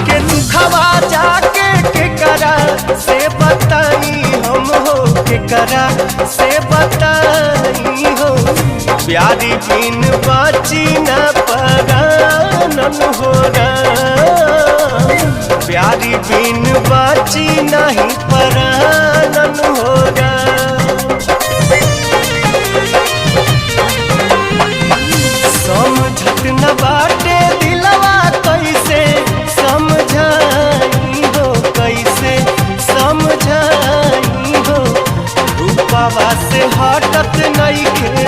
के दुखवा जाके के करा से बताई हम हो, के करा से बताई हो। प्यारी बिन बाची न परानन हो प्यारी बिन बाची नहीं परानन हो समझत न बाटे दिलवा कैसे समझाई हो, कैसे समझाई हो। रूपवा से हटत नहीं खे